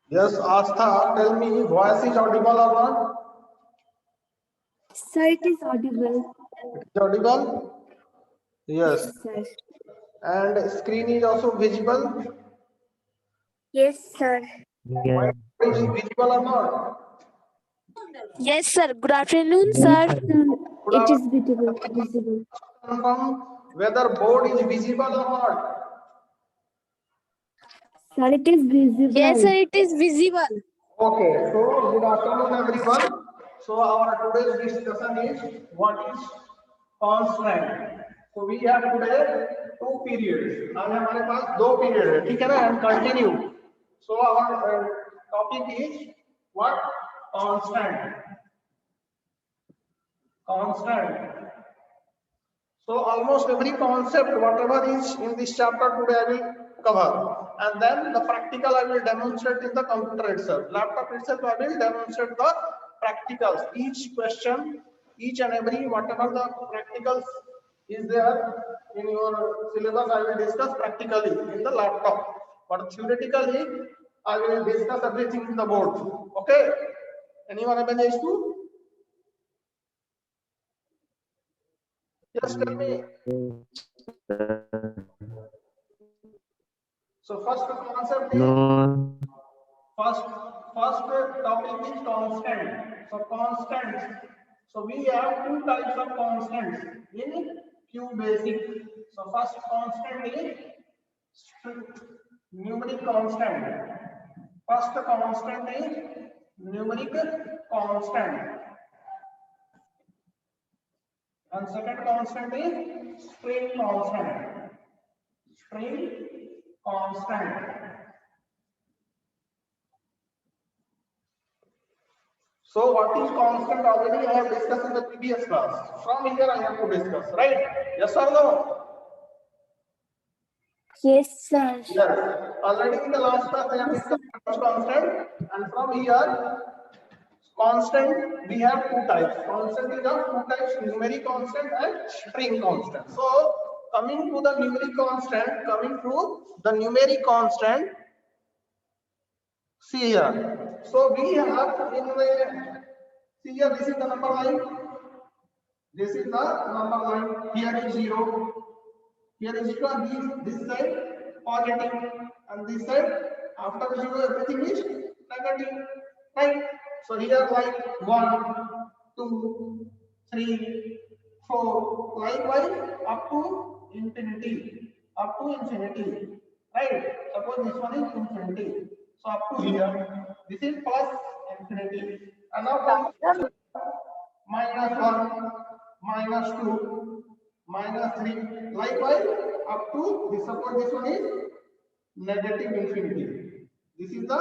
Yes, Astha, tell me, voice is audible or not? Sir, it is audible. It is audible? Yes. Yes, sir. And screen is also visible? Yes, sir. Yeah. Whiteboard is visible or not? Yes, sir. Good afternoon, Yes, sir. sir. Good It is afternoon. visible. Confirm whether board is visible or not. Sir, it is Yes, sir. visible. It is visible. Okay, so good afternoon everyone. So our today's discussion is what is constant. So we have today two periods. आज हमारे पास दो period है, ठीक है ना? And continue. So our topic is what constant. Constant. So almost every concept, whatever is in this chapter today, I will cover. And then the practical I will demonstrate in the computer itself. Laptop itself, I will demonstrate the practicals. Each question, each and every, whatever the practicals is there in your syllabus, I will discuss practically in the laptop. But theoretically, I will discuss everything in the board. Okay? Anyone have any issue? Just tell me. So first concept is No. first topic is constant. So constants. So we have two types of constants in Q basic. So first constant is numeric constant. First constant is numeric constant. And second constant is string constant. String constant. So what is constant already I have discussed in the previous class. From here I have to discuss, right? Yes or no? Yes, sir. Yes. Already in the last class I have discussed what is constant, and from here constant we have two types. Constant is of two types: numeric constant and string constant. So coming to the numeric constant, see here. So we have in the see here, this is the number line. This is the number line. Here is 0. Here is 0. This side positive, and this side after 0 everything is negative. Right? So here like 1, 2, 3, 4. Likewise up to infinity. Up to infinity. Right? Suppose this one is infinity. So up to here. This is plus infinity. And now come -1, -2, -3. Likewise, up to this. Suppose this one is negative infinity. This is the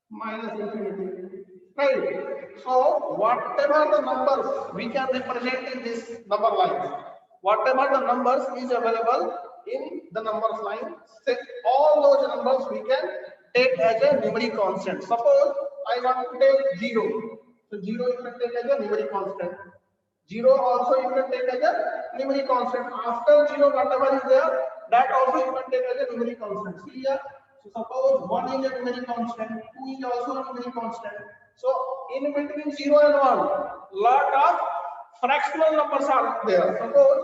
minus infinity. Right. So whatever the numbers we can represent in this number lines, whatever the numbers is available in the numbers line, say all those numbers we can take as a numeric constant. Suppose I want to take 0. So 0 you can take as a numeric constant. 0 also you can take as a numeric constant. After 0, whatever is there, that also you can take as a numeric constant. See here. So suppose 1 is a numeric constant, 2 is also a numeric constant. So in between 0 and 1, lot of fractional numbers are there. Suppose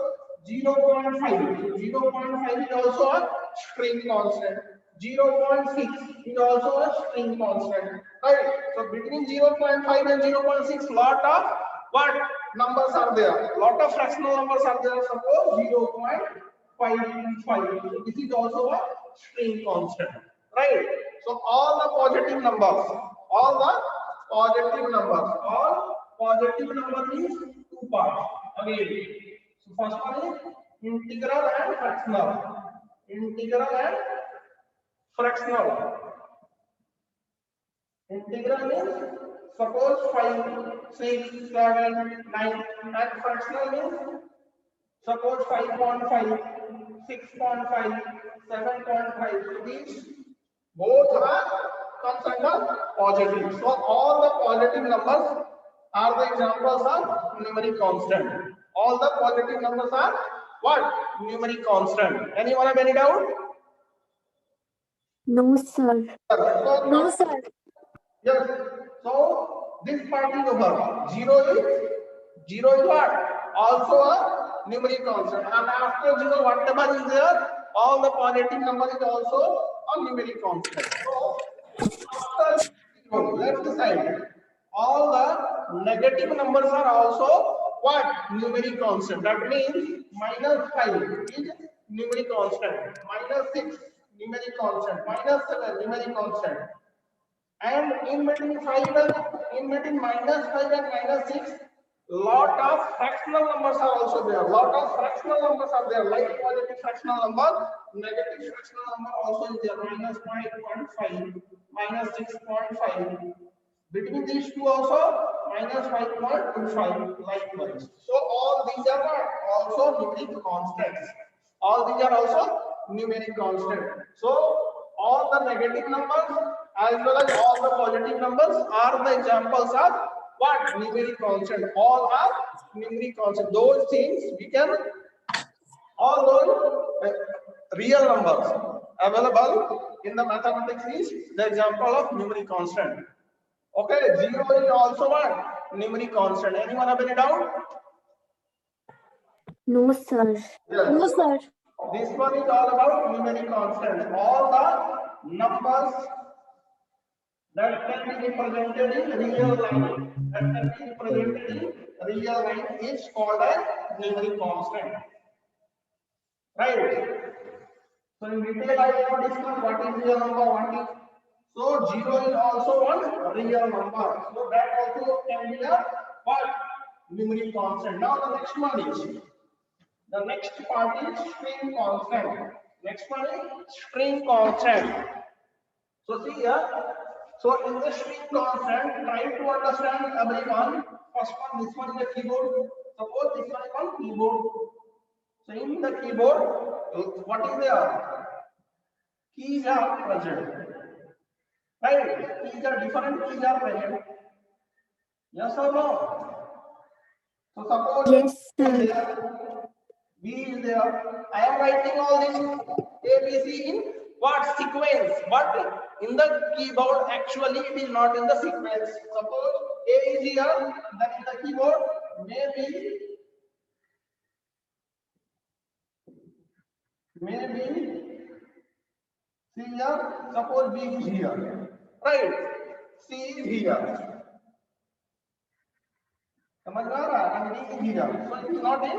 0.5. So 0.5 is also a string constant. 0.6 is also a string constant. Right? So between 0.5 and 0.6, lot of what numbers are there? Lot of fractional numbers are there. Suppose 0.55. So this is also a string constant. Right? So all the positive numbers, all positive number is two parts again. So first one is integral and fractional. Integral and fractional. Integral means suppose 5, 6, 7, 9, and fractional means suppose 5.5, 6.5, 7.5. So these both comes under positive. So all the positive numbers are the examples of numeric constant. All the positive numbers are what? Numeric constant. Anyone have any doubt? No, sir. So No, sir. yes. So this part is over. Zero is what? Also a numeric constant. And after zero, whatever is there, all the positive number is also a numeric constant. So after zero, left side, all the negative numbers are also what? Numeric constant. That means -5 is numeric constant. -6 numeric constant. -7 numeric constant. And in between -5 and -6, lot of fractional numbers are also there. Lot of fractional numbers are there, like positive fractional number, negative fractional number also is there. -5.5, -6.5. Between these two also -5.25 likewise. So all these are what? Also numeric constants. All these are also numeric constant. So all the negative numbers as well as all the positive numbers are the examples of what? Numeric constant. All are numeric constant. Those things we can, all those real numbers available in the mathematics is the example of numeric constant. Okay, zero is also what? Numeric constant. Anyone have any doubt? No, sir. Yes. No, sir. This one is all about numeric constant. All the numbers that can be represented in real line, is called as numeric constant. Right? So in detail I have discussed what is real number, what is. So zero is also one real number. So that also can be a what? Numeric constant. Now the next one is. The next part is string constant. Next one is string constant. So see here. So in the string constant, try to understand everyone. First one, this one is the keyboard. Suppose this one is on keyboard. So in the keyboard, what is there? Keys are present. Right? Keys are different. Keys are present. Yes or no? So suppose Yes, A is sir. there, B is there. I am writing all this A, B, C in what? Sequence. But in the keyboard, actually it is not in the sequence. Suppose A is here, then in the keyboard, maybe C here, suppose B is here. Right? C is here. समझ में आ रहा है? And D is here. So it is not in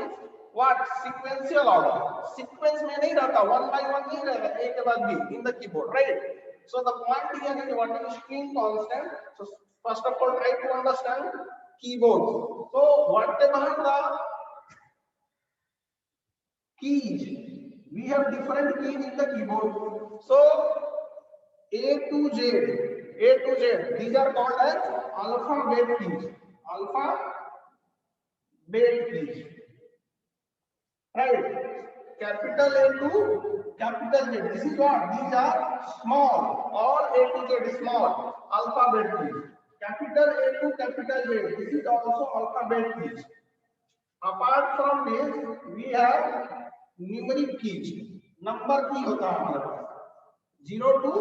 what? Sequential order. Sequence में नहीं रहता, one by one नहीं रहेगा, एक के बाद B in the keyboard, right? So the point here is what is string constant. So first of all, try to understand keyboard. So whatever the keys, we have different keys in the keyboard. So A to Z, these are called as alphabet keys. Alphabet keys. Right? Capital A to capital Z. This is what? These are small. All A to Z is small. Alphabet keys. Capital A to capital Z. This is also alphabet keys. Apart from this, we have numeric keys. Number key होता है हमारे पास 0 to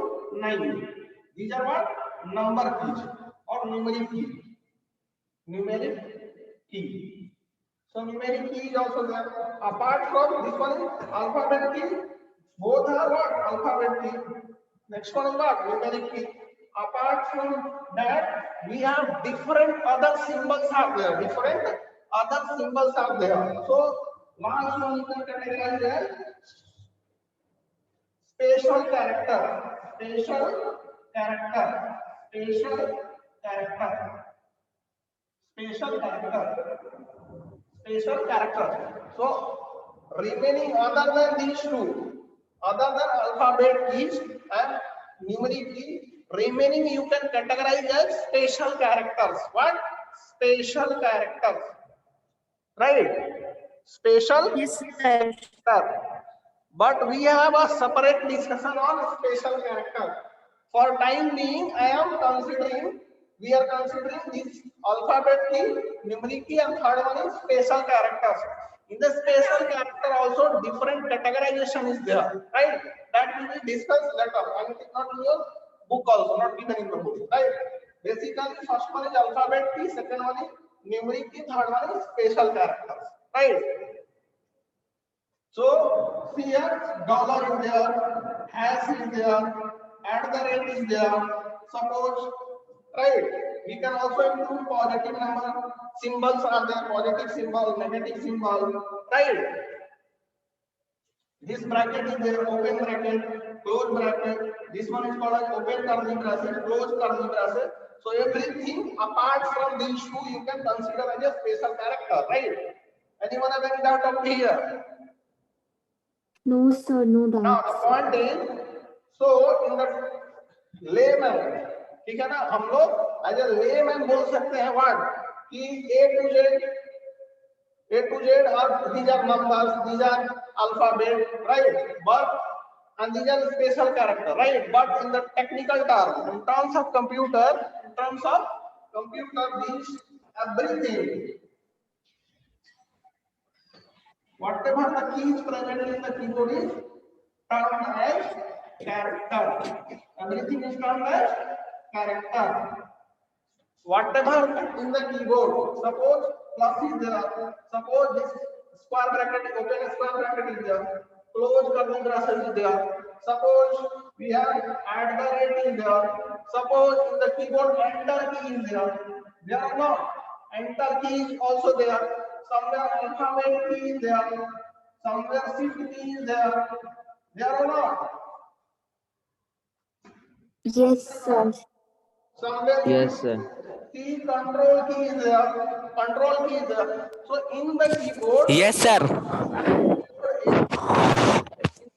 9. These are what? Number keys or numeric key. Numeric key. So numeric key is also there. Apart from this one is alphabet key. Both are what? Alphabet key. Next one is what? Numeric key. Apart from that, we have different other symbols are there. So last one you can categorize as special character. So remaining other than these two, other than alphabet keys and numeric key, remaining you can categorize as special characters. What? Special characters. Right? Special Yes, sir. character. But we have a separate discussion on special character. For time being, we are considering this alphabet key, numeric key, and third one is special characters. In the special character also different categorization is there, right? That will be discussed later, and it is not in your book also, not given in the book, right? Basically first one is alphabet key, second one is numeric key, third one is special characters, right? So see here, dollar is there, hash is there, @ is there. Suppose, right? We can also include positive number. Symbols are there, positive symbol, negative symbol, right? This bracket is there, open bracket, close bracket. This one is called as open curly bracket, close curly bracket. So everything apart from these two you can consider as a special character, right? Anyone have any doubt up here? No, sir. No Now doubt. the point is, so in the layman, ठीक है ना, हम लोग as a layman बोल सकते हैं word कि A to Z are these are numbers, these are alphabet, right? But and these are special character, right? But in the technical term, in terms of computer means everything. Whatever the key is present in the keyboard is termed as character. Everything is termed as character. Whatever in the keyboard, suppose plus is there, suppose this square bracket, open square bracket is there, close curly braces is there, suppose we have @ is there, suppose in the keyboard enter key is there or not? Enter key is also there, somewhere alphabet key is there, somewhere shift key is there or not? Yes, sir. Somewhere Yes, sir. key control key is there, control key is there. So in the keyboard, Yes, sir. in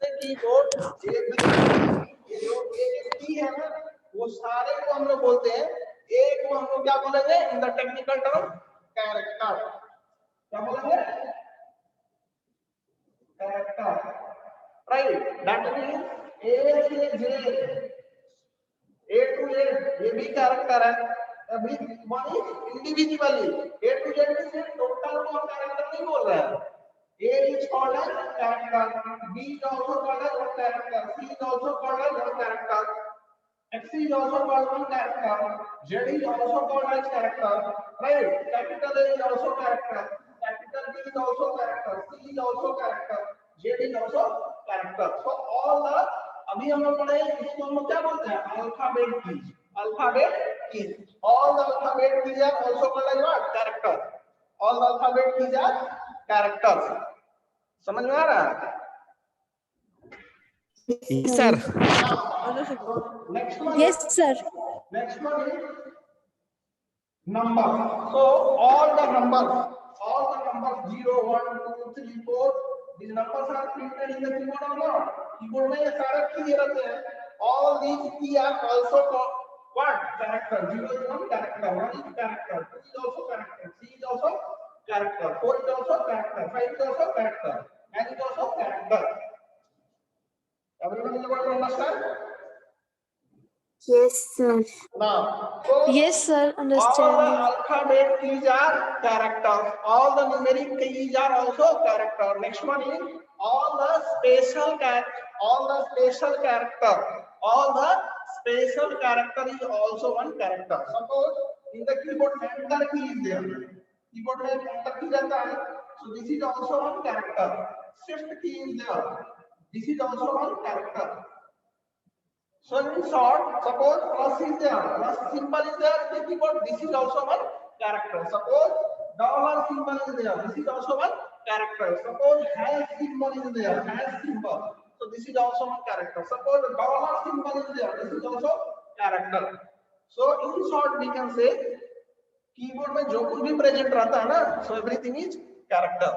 the keyboard ये जो एक की है ना, वो सारे को हम लोग बोलते हैं, एक को हम लोग क्या बोलेंगे in the technical term character. क्या बोलेंगे? Character, right? That means A से Z, A to Z ये भी कैरेक्टर है. अभी one is individually A to Z में टोटल को हम कैरेक्टर नहीं बोल रहे हैं. A is called as character, B is also called as one character, C is also called as one character, X is also called one character, Z is also called as character, right? Capital A is also character, capital B is also character, C is also character, Z is also character. So all the अभी हम लोग पढ़े इसको हम लोग क्या बोलते हैं? Alphabet keys. Alphabet keys. All the alphabet keys are also called as what? Character. All the alphabet keys are characters. समझ में आ रहा है? Yes, sir. Next one. Yes, sir. Next one is number. So all the numbers 0, 1, 2, 3, 4. These numbers are printed in the keyboard or not? Keyboard में ये सारे की रहते हैं. All these key are also called what? Character. 0 is one character, 1 is character, 2 is also character, 3 is also character, 4 is also character, 5 is also character, 9 is also character. Everyone is able to understand? Yes, sir. Now, so Yes, sir. all the Understanding. alphabet keys are characters. All the numeric keys are also character. Next one is all the special character. All the special character is also one character. Suppose in the keyboard enter key is there. Keyboard में enter key रहता है. So this is also one character. Shift key is there. This is also one character. So in short, suppose plus is there, plus symbol is there in the keyboard. This is also one character. Suppose dollar symbol is there. This is also one character. Suppose hash symbol is there. Hash symbol. So this is also one character. Suppose dollar symbol is there. This is also character. So in short, we can say keyboard में जो कुछ भी present रहता है ना, so everything is character.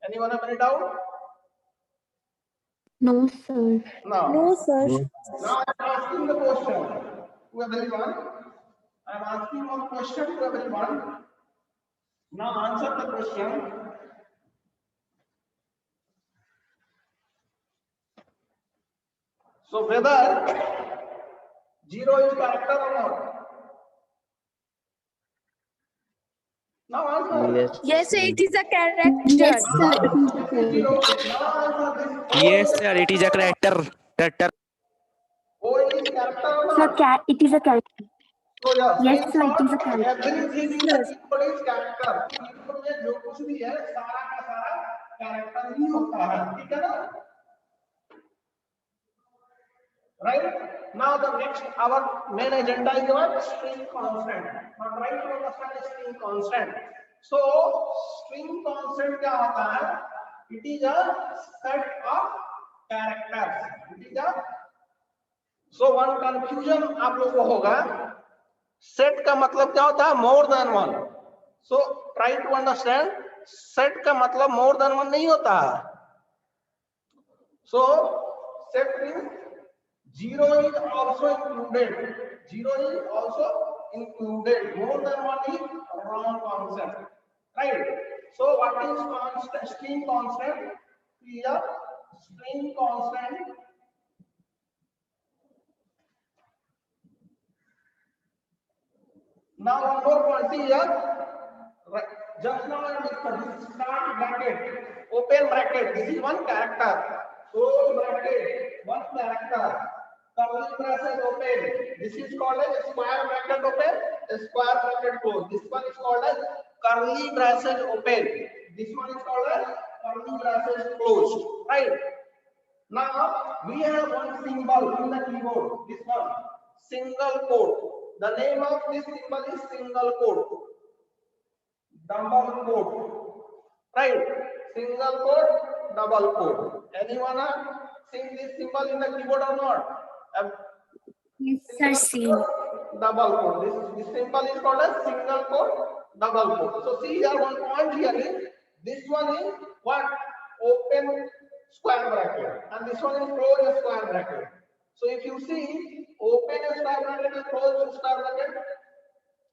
Anyone have any doubt? No, sir. No. No, sir. Now I am asking the question to everyone. I am asking one question to everyone. Now answer the question. So whether 0 is character or not? Now answer. Yes, sir. It is a character. Yes, sir. It is a This is zero. character. Now answer this. Yes, sir. It is a character. O is character or Sir, not? it is a character. So yeah, Yes, in sir. It is a short, character. everything in the keyboard is character. Keyboard में जो कुछ भी है सारा का सारा character ही होता है, ठीक है ना? Right? Now the next our main agenda is what? String constant. Now try to understand string constant. So string constant क्या होता है? It is a set of characters. It is a so one confusion आप लोगों को होगा. Set का मतलब क्या होता है? More than one. So try to understand. Set का मतलब मोर देन वन नहीं होता. So set means zero is also included. Zero is also included. More than one is wrong concept. Right. So what is constant? String constant. Here string constant now one more point here. Right. Just now I discussed this start bracket, open bracket. This is one character. Close bracket, one character. Curly braces open. This is called as square bracket open, a square bracket close. This one is called as curly braces open. This one is called as curly braces closed. Right. Now we have one symbol in the keyboard. This one, single quote. The name of this symbol is single quote. Double quote. Right? Single quote, double quote. Anyone have seen this symbol in the keyboard or not? Yes, sir. Seen. Double quote. This symbol is called as single quote, double quote. So see here one point here is this one is what? Open square bracket, and this one is close square bracket. So if you see open square bracket और close square bracket,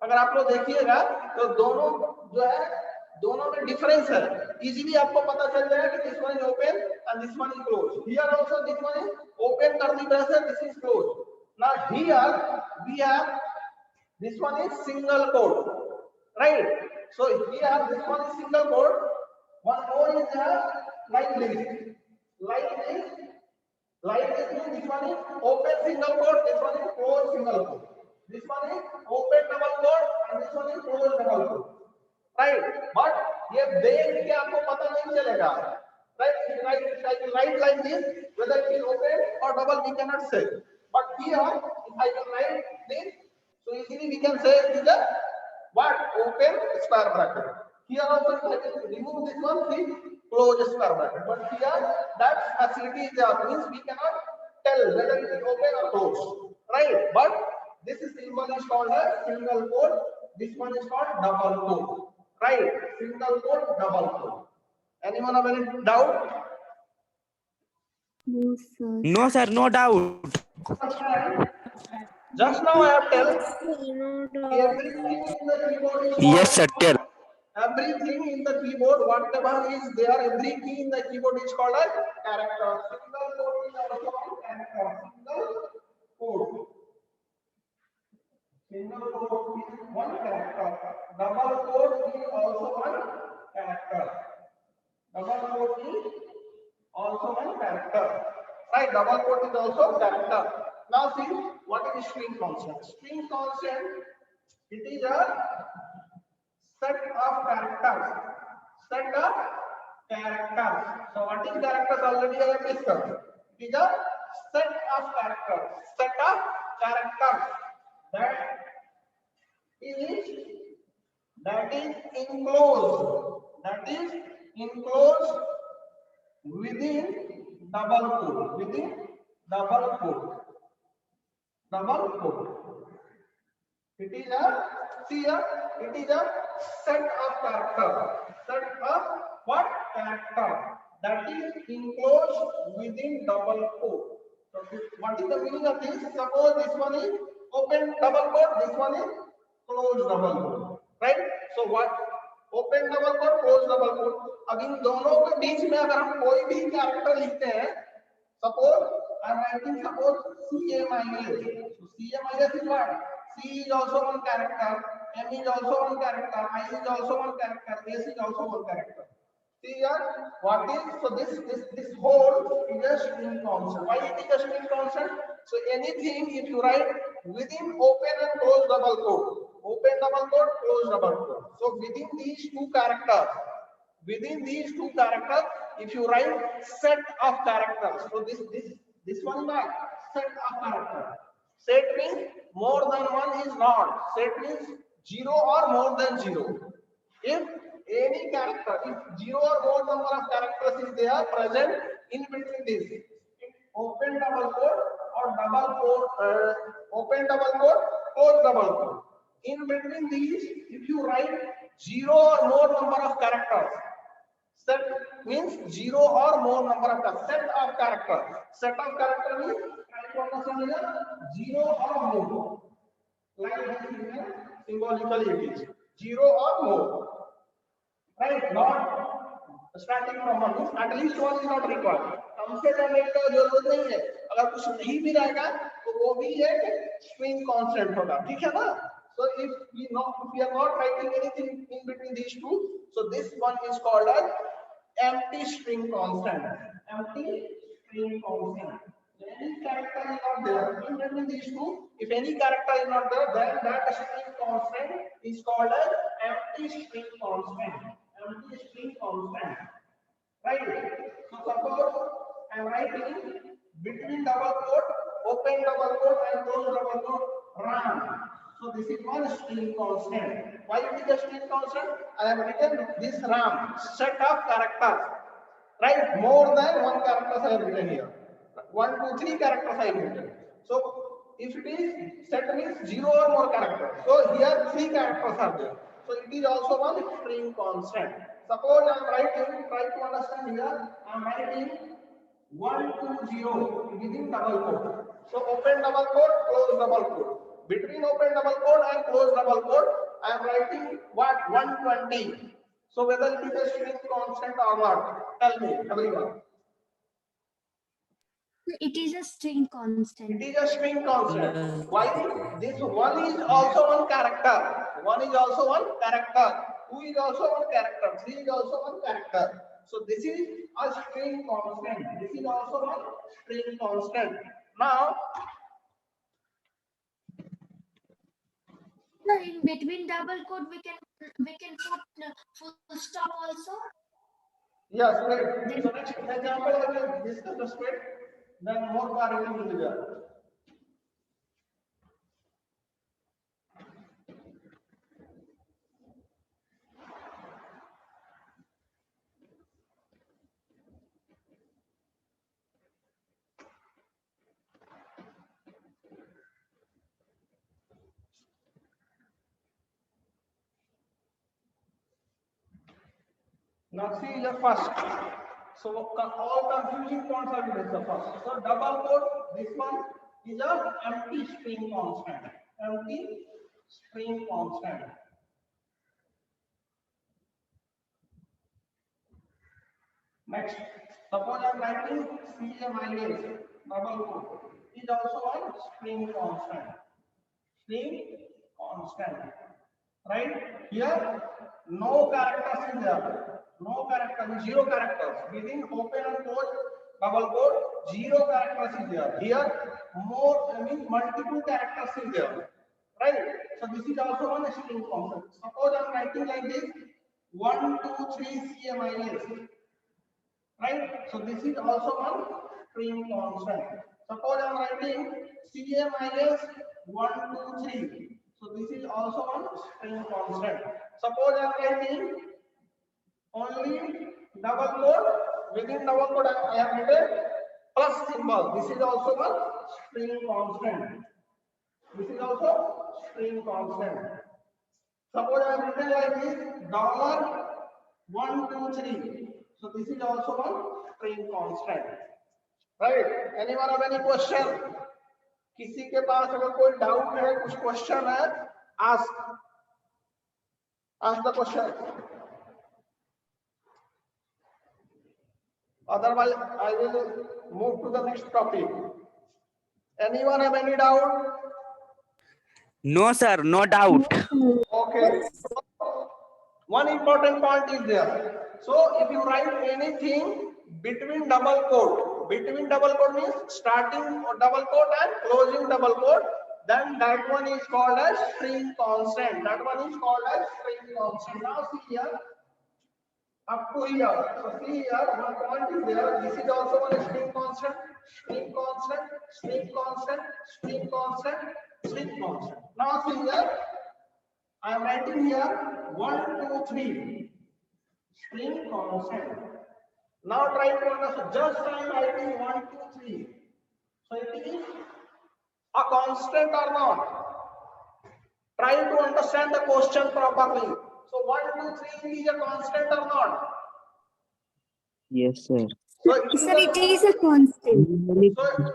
अगर आप लोग देखिएगा तो दोनों जो है दोनों में डिफरेंस है. इजीली आपको पता चल जाएगा कि this one is open and this one is close. Here also this one is open curly bracket, this is close. Now here we have this one is single quote. Right. So here this one is single quote. One more is like this. Like this. Like this means this one is open single quote, this one is closed single quote. This one is open double quote and this one is closed double quote. Right? But ये देख के आपको पता नहीं चलेगा. Right? If I write like this, whether it is open or double, we cannot say. But here, if I can write this, so easily we can say it is a what? Open square bracket. Here also, if I can remove this one, see. Close square bracket, but here that facility is there, means we cannot tell whether it is open or closed, right? But this symbol is called as single quote. This one is called double quote, right? Single quote, double quote. Anyone have any doubt? No, sir. No, sir. No doubt. Just now I have tell everything in the keyboard is called, Yes, sir. Tell. everything in the keyboard, whatever is there, every key in the keyboard is called as character. Single quote is also called character. Single quote. Single quote is one character. Double quote is also one character. Double quote is also one character. Right? Double quote is also character. Now see what is string constant. String constant, it is a set of characters. Set of characters. So what is characters? Already I have discussed. It is a set of characters. Set of characters that is enclosed. That is enclosed within double quote. Within double quote. Double quote. It is a, see here, it is a set of characters. Set of what? Character that is enclosed within double quote. So what is the meaning of this? Suppose this one is open double quote, this one is closed double quote, right? So what? Open double quote, closed double quote. अब इन दोनों के बीच में अगर हम कोई भी character लिखते हैं, suppose I am writing suppose CMIS. So CMIS is what? C is also one character. M is also one character, I is also one character, S is also one character. See here, what is, so this whole is a string constant. Why it is a string constant? So anything if you write within open and close double quote, open double quote, close double quote. So within these two characters, if you write set of characters, so this one is not set of characters. Set means more than one is not. Set means 0 or more than 0. If any character, if 0 or more number of characters is there present in between this, open double quote or double quote, open double quote, close double quote. In between these, if you write 0 or more number of characters, set means 0 or more number of set of characters. Set of character means try to understand here 0 or more. Like this symbolically it is 0 or more. Right? Not starting from one means at least one is not required. कम से कम एक का जरूरत नहीं है. अगर कुछ नहीं भी रहेगा तो वो भी एक string constant होगा. ठीक है ना? So if we are not writing anything in between these two, so this one is called as empty string constant. Empty string constant. Any character is not there in between these two. If any character is not there, then that string constant is called as empty string constant. Empty string constant. Right? So suppose I am writing between double quote, open double quote and close double quote, RAM. So this is one string constant. Why it is a string constant? I have written this RAM set of characters. Right? More than one character I have written here. 1, 2, 3 characters I have written. So if it is set means 0 or more characters. So here 3 characters are there. So it is also one string constant. Suppose I am writing, try to understand here, I am writing 1, 2, 0 within double quote. So open double quote, close double quote. Between open double quote and close double quote, I am writing what? 120. So whether it is a string constant or not? Tell me, everyone. It is a string constant. It is a string constant. Why? This one is also one character. 1 is also one character. 2 is also one character. 3 is also one character. So this is a string constant. This is also one string constant. Now, In between double quote, we can put full stop also. yes, right. So next example, I will discuss the spread. Then more clarity will be there. Now see the first. So all confusing points are with the first. So double quote, this one is a empty string constant. Empty string constant. Next, suppose I am writing CMIS double quote is also a string constant. String constant. Right? Here, no characters is there. No characters, 0 characters. Within open and close double quote, 0 characters is there. Here, more, I mean multiple characters is there. Right? So this is also one string constant. Suppose I am writing like this 1, 2, 3 CMIS. Right? So this is also one string constant. Suppose I am writing CMIS 1, 2, 3. So this is also one string constant. Suppose I am writing only double quote, within double quote I have written plus symbol. This is also one string constant. This is also string constant. Suppose I have written like this $1, 2, 3. So this is also one string constant. Right? Anyone have any question? किसी के पास अगर कोई doubt है, कुछ question है, ask the question. Otherwise, I will move to the next topic. Anyone have any doubt? No, sir. No doubt. Okay. One important point is there. So if you write anything between double quote means starting double quote and closing double quote, then that one is called as string constant. That one is called as string constant. Now see here, up to here. So see here, one point is there. This is also one string constant, string constant, string constant, string constant, string constant. Now see here, I am writing here 1, 2, 3 string constant. Now try to understand. Just I am writing 1, 2, 3. So it is a constant or not? Try to understand the question properly. So 1, 2, 3 is a constant or not? Yes, sir. So Sir, it is a constant, so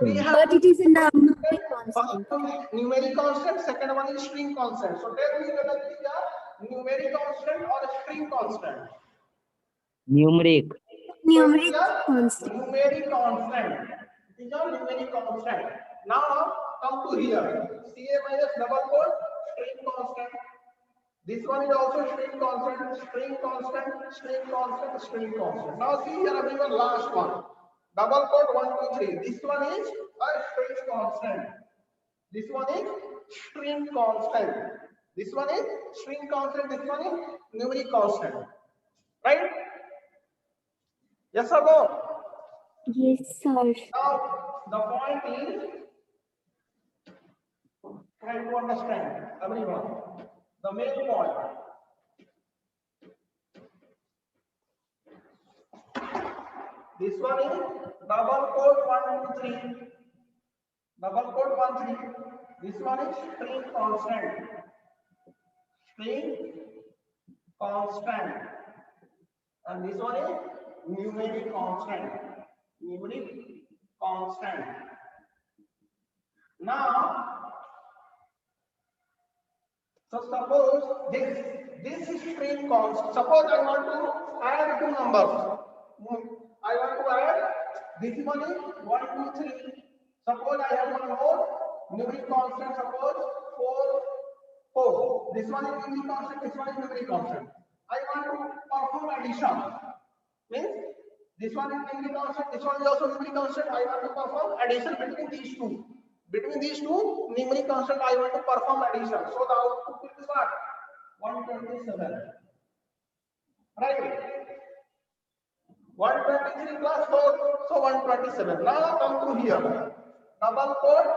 we have but it is a numeric first constant. one is numeric constant, second one is string constant. So tell me whether it is a numeric constant or a string constant. Numeric. Numeric constant. Numeric constant. It is a numeric constant. Now come to here. Ca minus double quote string constant. This one is also string constant, string constant, string constant, string constant. Now see here everyone, last one. Double quote 1, 2, 3. This one is a string constant. This one is string constant. This one is string constant. This one is numeric constant. Right? Yes or no? Yes, sir. Now the point is, try to understand everyone. The main point. This one is double quote 1, 2, 3. Double quote 1, 3. This one is string constant. String constant. And this one is numeric constant. Numeric constant. Now, so suppose this is string constant. Suppose I want to add two numbers. I want to add this one is 1, 2, 3. Suppose I have one more numeric constant. Suppose 4, 4. This one is numeric constant. This one is numeric constant. I want to perform addition. Means this one is numeric constant. This one is also numeric constant. I want to perform addition between these two. Between these two numeric constant, I want to perform addition. So the output will be what? 127. Right? 123 plus 4, so 127. Now come to here. Double quote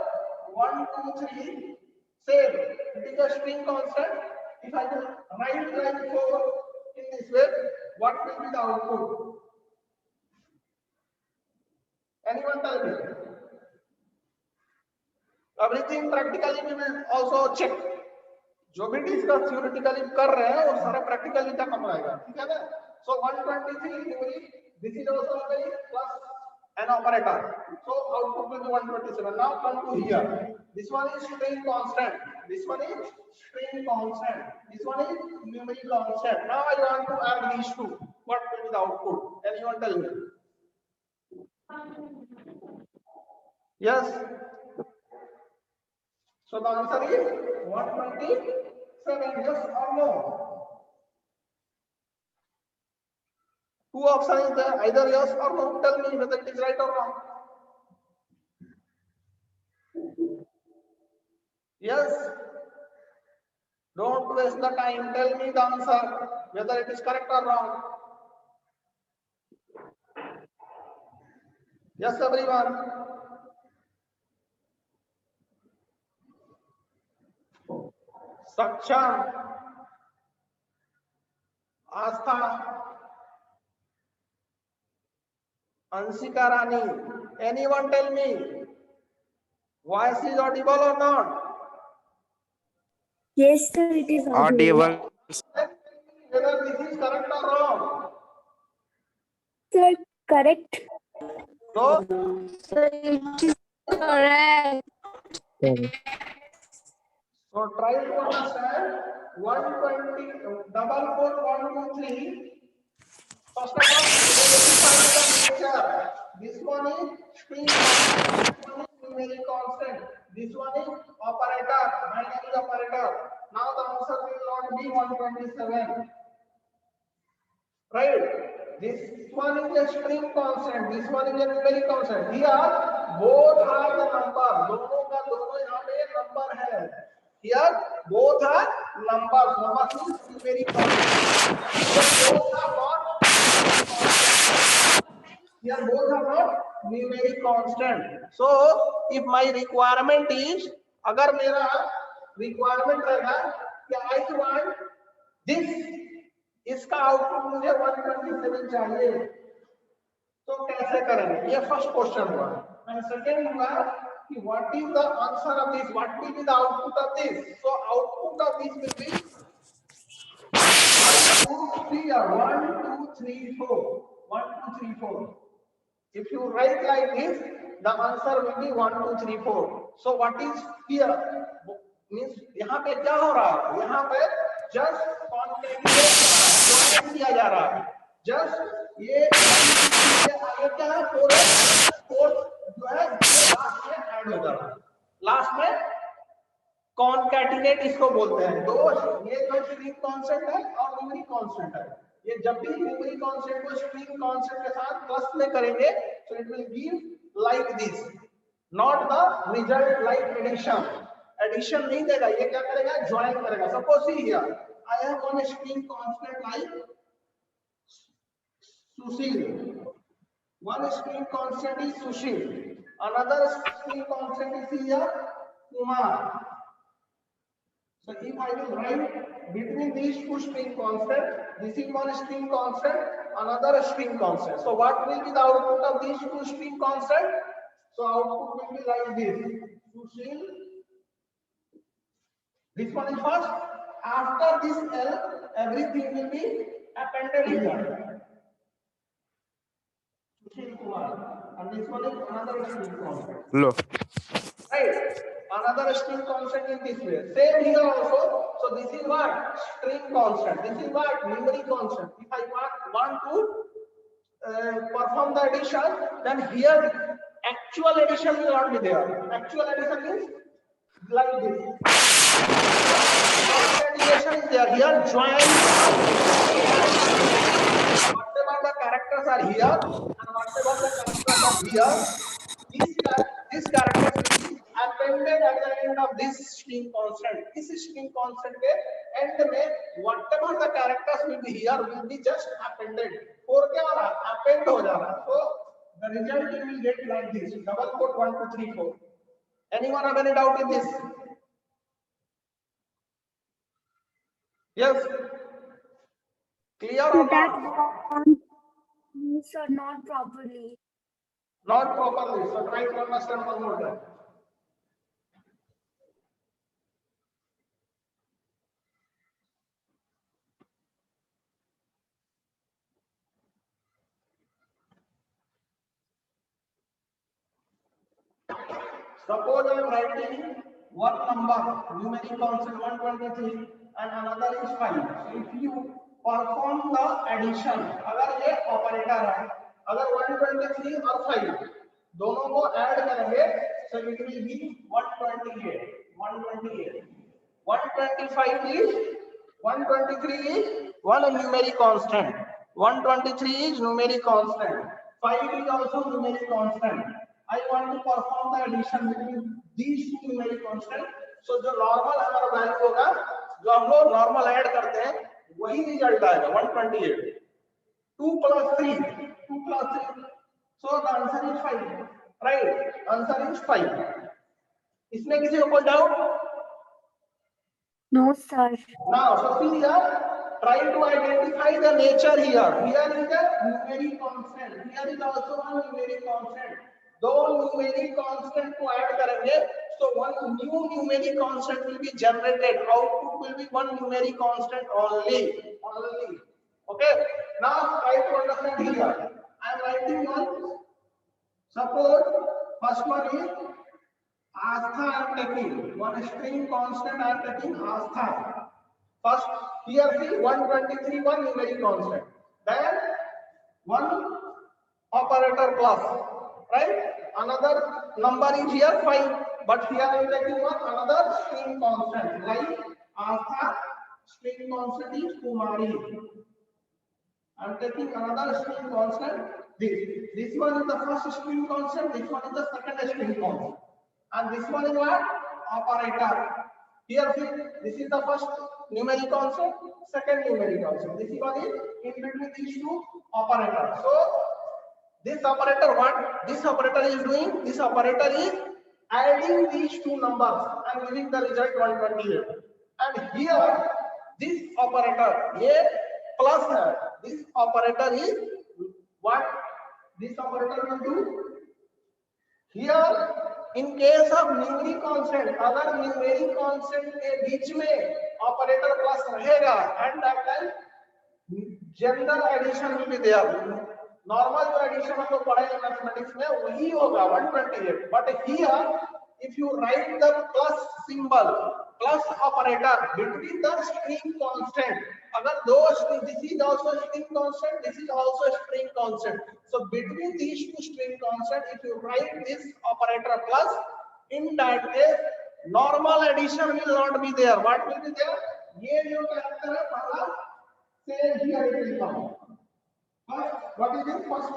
1, 2, 3. Same. It is a string constant. If I will write like 4 in this way, what will be the output? Anyone tell me? Everything practically we will also check. जो भी discuss theoretically कर रहे हैं वो सारा practically करना पड़ेगा, ठीक है ना? So 123 numeric, this is also numeric plus an operator. So output will be 127. Now come to here. This one is string constant. This one is string constant. This one is numeric constant. Now I want to add these two. What will be the output? Anyone tell me? Yes. So the answer is 127. Yes or no? Two options is there, either yes or no. Tell me whether it is right or wrong. Yes. Don't waste the time. Tell me the answer, whether it is correct or wrong. Yes, everyone. Saksham, Astha, Ansika Rani, anyone tell me, voice is audible or not? Yes, sir, it is audible. Audible. Whether this is correct or wrong? Sir, correct. So, Sir, it is correct. so try to understand 120 double quote 1, 2, 3. First of all, this one is string constant, this one is numeric constant, This one is operator, binary operator. Now the answer will not be 127. Right? This one is a string constant. This one is a numeric constant. Here both are the number. दोनों का दोनों यहाँ पे number है. Here both are numbers. Numbers means numeric constant. Both are not. Here both are not numeric constant. So if my requirement is, अगर मेरा requirement रहेगा कि I want this, इसका आउटपुट मुझे 127 चाहिए, तो कैसे करेंगे? ये फर्स्ट क्वेश्चन हुआ. एंड सेकंड हुआ कि what is the answer of this, what will be the output of this. So output of this will be 1 2 3 4 1 2 3 4. If you write like this, the answer will be 1 2 3 4. So what is here means यहाँ पे क्या हो रहा है? यहाँ पे just concatenate किया जा रहा है. जस्ट ये क्या है? 4 जो है लास्ट में ऐड हो जा रहा है. लास्ट में कॉन्केटिनेट इसको बोलते हैं. दो ये जो स्ट्रिंग कांस्टेंट है और न्यूमेरिक कांस्टेंट है, ये जब भी न्यूमेरिक कांस्टेंट को स्ट्रिंग कांस्टेंट के साथ प्लस में करेंगे so it will give like this, not the result like addition. Addition नहीं देगा, ये क्या करेगा? ज्वाइन करेगा. Suppose see here I have one string constant like Sushil. One string constant is Sushil. Another string constant is here Kumar. So if I will write between these two string constants, this is one string constant, another string constant. So what will be the output of these two string constants? So output will be like this. Sushil. This one is first. After this L, everything will be appended here. Sushil Kumar. And this one is another string constant. Low. Right? Another string constant in this way. Same here also. So this is what? String constant. This is what? Numeric constant. If I want to perform the addition, then here actual addition will not be there. Actual addition is like this. Addition is there. Here join. Whatever the characters are here and whatever the characters are here, these characters will be appended at the end of this string constant. This string constant के end में whatever the characters will be here will be just appended. और क्या हो रहा है? Append हो जा रहा है. So the result you will get like this. Double quote 1 2 3 4. Anyone have any doubt in this? Yes. Clear or So that not? sir, not properly. Not properly. So try to understand one more time. Suppose I am writing one number, numeric constant 123 and another is 5. So if you perform the addition, अगर ये operator है, अगर 123 और 5 दोनों को add करेंगे, so it will be 128. 125 is 123 is one numeric constant. 123 is numeric constant. 5 is also numeric constant. I want to perform the addition between these two numeric constants. So जो normal हमारा value होगा, जो हम लोग normal add करते हैं, वही result आएगा 128. 2 plus 3. So the answer is 5. Right? Answer is 5. इसमें किसी को कोई doubt? No, sir. Now, so see here, try to identify the nature here. Here is a numeric constant. Here is also one numeric constant. दो numeric constant को add करेंगे, so one new numeric constant will be generated. Output will be one numeric constant only. Okay. Now try to understand here. I am writing one. Suppose first one is Astha. I am taking one string constant. I am taking Astha. First here see 123 one numeric constant. Then one operator plus. Right? Another number is here 5, but here I am taking one another string constant like Artha, string constant is Kumari. I am taking another string constant. This one is the first string constant. This one is the second string constant, and this one is what? Operator. Here, this is the first numeric constant, second numeric constant. This one is in between these two operators. So this operator, what this operator is doing? This operator is adding these two numbers and giving the result 128. And here, this operator, a plus, this operator is what this operator will do? Here, in case of numeric constant, अगर numeric constant के बीच में operator plus रहेगा, and that time general addition will be there. Normal जो addition हम लोग पढ़े mathematics में वही होगा 128. But here, if you write the plus symbol, plus operator between the string constant, अगर दो string, this is also string constant, this is also string constant. So between these two string constant, if you write this operator plus, in that case, normal addition will not be there. What will be there? ये जो character है पहला, say here it will come. First, what is this first?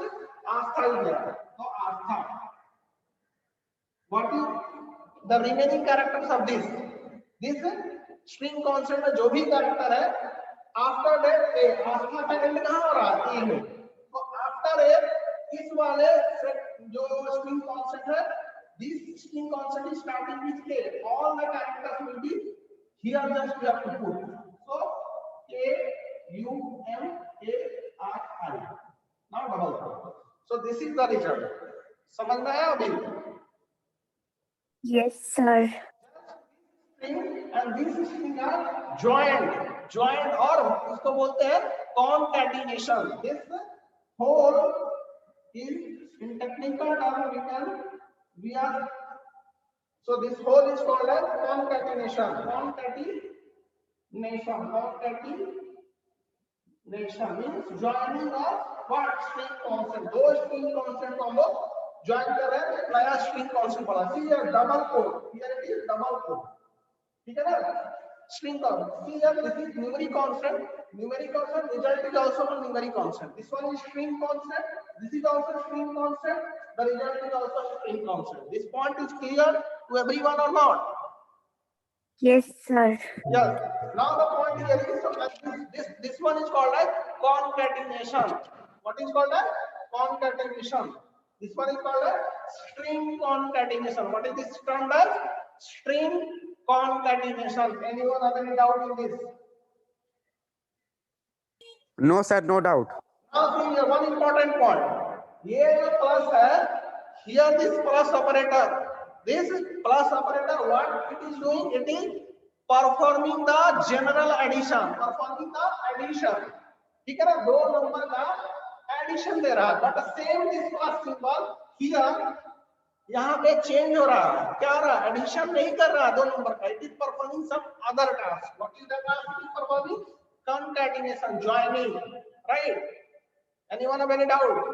Artha is there. So Artha. What is the remaining characters of this? This string constant में जो भी character है, after that a, Artha का end कहाँ हो रहा है? A में. तो after a, इस वाले जो string constant है, this string constant is starting with a. All the characters will be here. Just we have to put. So A U M A R I. Now double. So this is the result. समझ में आया अभी? Yes, sir. And these string are joined और इसको बोलते हैं concatenation. This whole is in technical term so this whole is called as concatenation. Concatenation means joining of what? String constant. Those string constant को हम लोग join कर रहे हैं, नया string constant पढ़ा. See here double quote. Here it is double quote. ठीक है ना? String constant. See here this is numeric constant. Numeric constant result is also a numeric constant. This one is string constant. This is also string constant. The result is also string constant. This point is clear to everyone or not? Yes, sir. Yes. Now the point here is so this one is called as concatenation. What is called as concatenation? This one is called as string concatenation. What is this term as? String concatenation. Anyone have any doubt in this? No, sir, no doubt. Now see here one important point. ये जो plus है, here this plus operator. This plus operator, what it is doing? It is performing the general addition. Performing the addition. ठीक है ना? दो number का addition दे रहा है. But same this plus symbol here, यहाँ पे change हो रहा है. क्या हो रहा है? Addition नहीं कर रहा है दो नंबर का. It is performing some other task. What is the task it is performing? Concatenation, joining. Right? Anyone have any doubt?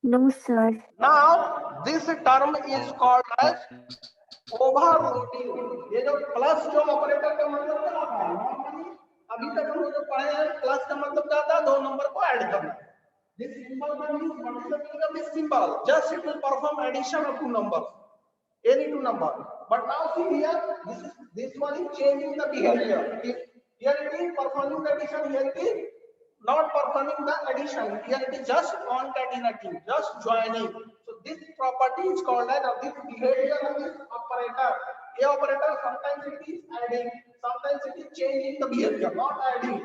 No, sir. Now this term is called as overloading. ये जो plus जो operator का मतलब क्या होता है? Normally अभी तक हम लोग जो पढ़े हैं प्लस का मतलब क्या होता है? दो नंबर को ऐड करना. This symbol means what is the meaning of this symbol? Just it will perform addition of two numbers, any two number. But now see here, this one is changing the behavior. Here it is performing the addition. Here it is not performing the addition. Here it is just concatenating, just joining. So this property is called as this behavior of this operator. A operator sometimes it is adding, sometimes it is changing the behavior, not adding.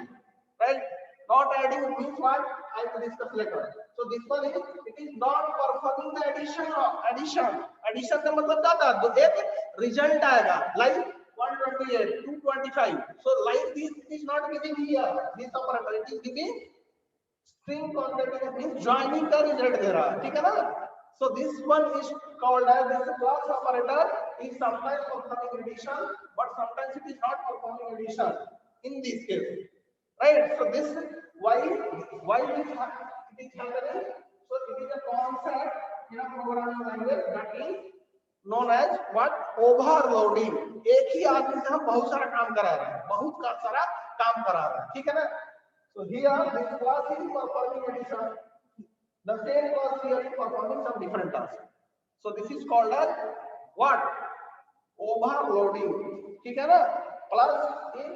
Right? Not adding means what? I will discuss later. So this one is it is not performing the addition. Addition का मतलब क्या था? तो एक result आएगा like 128, 225. So like this it is not giving here. This operator it is giving string concatenation means joining का result दे रहा है. ठीक है ना? So this one is called as this plus operator is sometimes performing addition, but sometimes it is not performing addition. In this case, right? So this why this it is happening? So it is a concept in a programming language that is known as what? Overloading. एक ही आदमी से हम बहुत सारा काम करा रहे हैं, बहुत का सारा काम करा रहे हैं, ठीक है ना? So here this class is performing addition. The same class here is performing some different tasks. So this is called as what? Overloading. ठीक है ना? Plus in